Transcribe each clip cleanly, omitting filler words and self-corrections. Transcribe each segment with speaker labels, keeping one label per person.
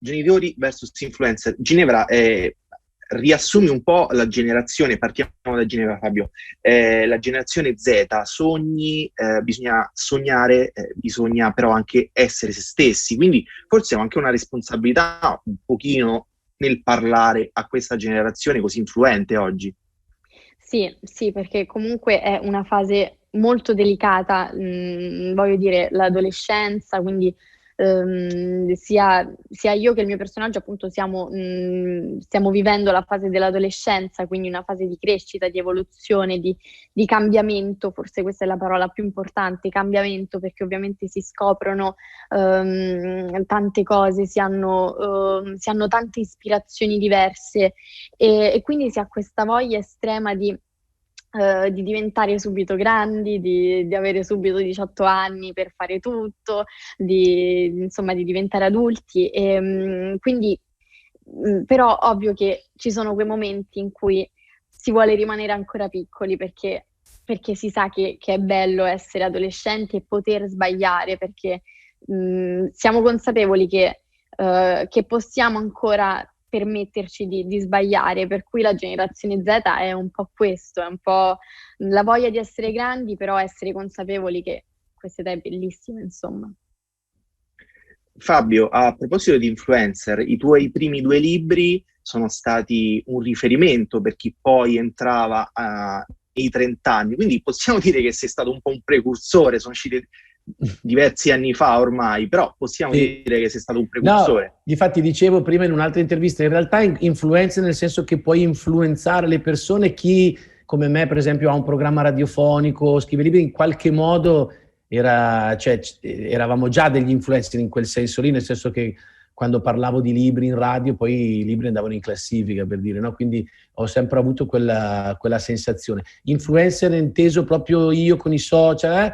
Speaker 1: genitori versus influencer. Ginevra, riassumi un po' la generazione, partiamo da Ginevra, Fabio. La generazione Z, sogni, bisogna sognare, bisogna però anche essere se stessi, quindi forse ho anche una responsabilità un pochino nel parlare a questa generazione così influente oggi.
Speaker 2: Sì, sì, perché comunque è una fase molto delicata, voglio dire, l'adolescenza, quindi sia io che il mio personaggio appunto stiamo vivendo la fase dell'adolescenza, quindi una fase di crescita, di evoluzione, di cambiamento, forse questa è la parola più importante, cambiamento, perché ovviamente si scoprono tante cose, si hanno tante ispirazioni diverse e quindi si ha questa voglia estrema di diventare subito grandi, di avere subito 18 anni per fare tutto, insomma, di diventare adulti. Quindi, però, ovvio che ci sono quei momenti in cui si vuole rimanere ancora piccoli perché si sa che è bello essere adolescenti e poter sbagliare, perché siamo consapevoli che possiamo ancora permetterci di sbagliare, per cui la generazione Z è un po' questo, è un po' la voglia di essere grandi, però essere consapevoli che questa età è bellissima, insomma.
Speaker 1: Fabio, a proposito di influencer, i tuoi primi 2 libri sono stati un riferimento per chi poi entrava nei 30 anni, quindi possiamo dire che sei stato un po' un precursore, sono usciti diversi anni fa ormai, però possiamo
Speaker 3: Sì.
Speaker 1: dire che sei stato un
Speaker 3: No,
Speaker 1: precursore.
Speaker 3: difatti dicevo prima in un'altra intervista, in realtà influenza nel senso che puoi influenzare le persone, chi come me per esempio ha un programma radiofonico, scrive libri, in qualche modo eravamo già degli influencer in quel senso lì, nel senso che quando parlavo di libri in radio poi i libri andavano in classifica, per dire, no? Quindi ho sempre avuto quella sensazione. Influencer inteso proprio io con i social,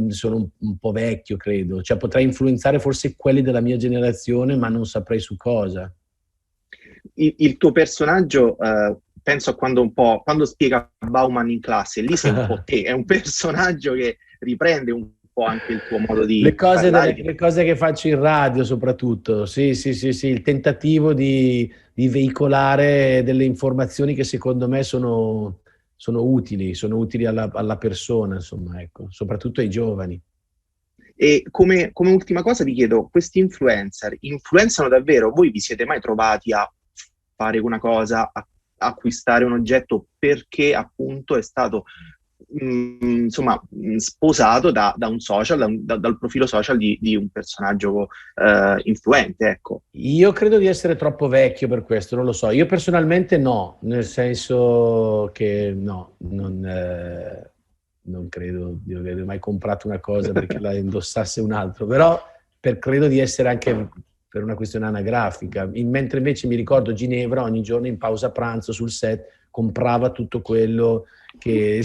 Speaker 3: sono un po' vecchio, credo. Cioè potrei influenzare forse quelli della mia generazione, ma non saprei su cosa.
Speaker 1: Il tuo personaggio, penso a quando spiega Bauman in classe, lì sei un po' te, è un personaggio che riprende un po' anche il tuo modo di parlare.
Speaker 3: Le cose che faccio in radio soprattutto, sì, il tentativo di veicolare delle informazioni che secondo me sono utili alla persona, insomma, ecco, soprattutto ai giovani.
Speaker 1: E come ultima cosa vi chiedo, questi influencer influenzano davvero? Voi vi siete mai trovati a fare una cosa, a acquistare un oggetto perché appunto è stato sposato da un social, dal profilo social di un personaggio influente, ecco.
Speaker 3: Io credo di essere troppo vecchio per questo, non lo so. Io personalmente no, nel senso che no, non credo di aver mai comprato una cosa perché la indossasse un altro, però credo di essere anche per una questione anagrafica. Mentre invece mi ricordo Ginevra ogni giorno in pausa pranzo sul set comprava tutto quello che...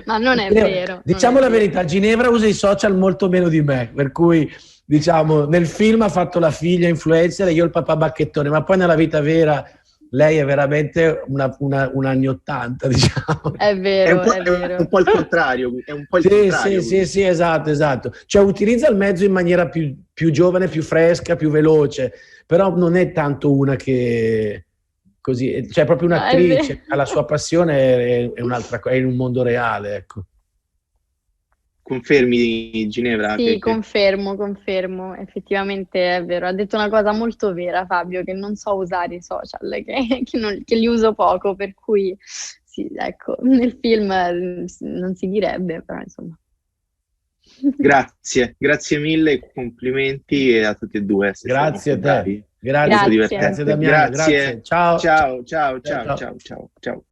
Speaker 2: Ma non è vero.
Speaker 3: Diciamo la verità, Ginevra usa i social molto meno di me, per cui diciamo nel film ha fatto la figlia influencer e io il papà bacchettone, ma poi nella vita vera lei è veramente un anni 80, diciamo.
Speaker 2: È vero,
Speaker 1: è un po' il contrario.
Speaker 3: Sì, esatto. Cioè utilizza il mezzo in maniera più giovane, più fresca, più veloce, però non è tanto una che... così, cioè proprio un'attrice, ha la sua passione, è un'altra cosa, è in un mondo reale, ecco.
Speaker 1: Confermi, Ginevra?
Speaker 2: Sì, confermo, effettivamente è vero. Ha detto una cosa molto vera, Fabio, che non so usare i social, che li uso poco, per cui sì, ecco, nel film non si direbbe, però insomma.
Speaker 1: Grazie mille, complimenti a tutti e due.
Speaker 3: Grazie a te.
Speaker 1: Grazie
Speaker 3: Damiano.
Speaker 1: Grazie.
Speaker 3: Ciao.
Speaker 1: Ciao.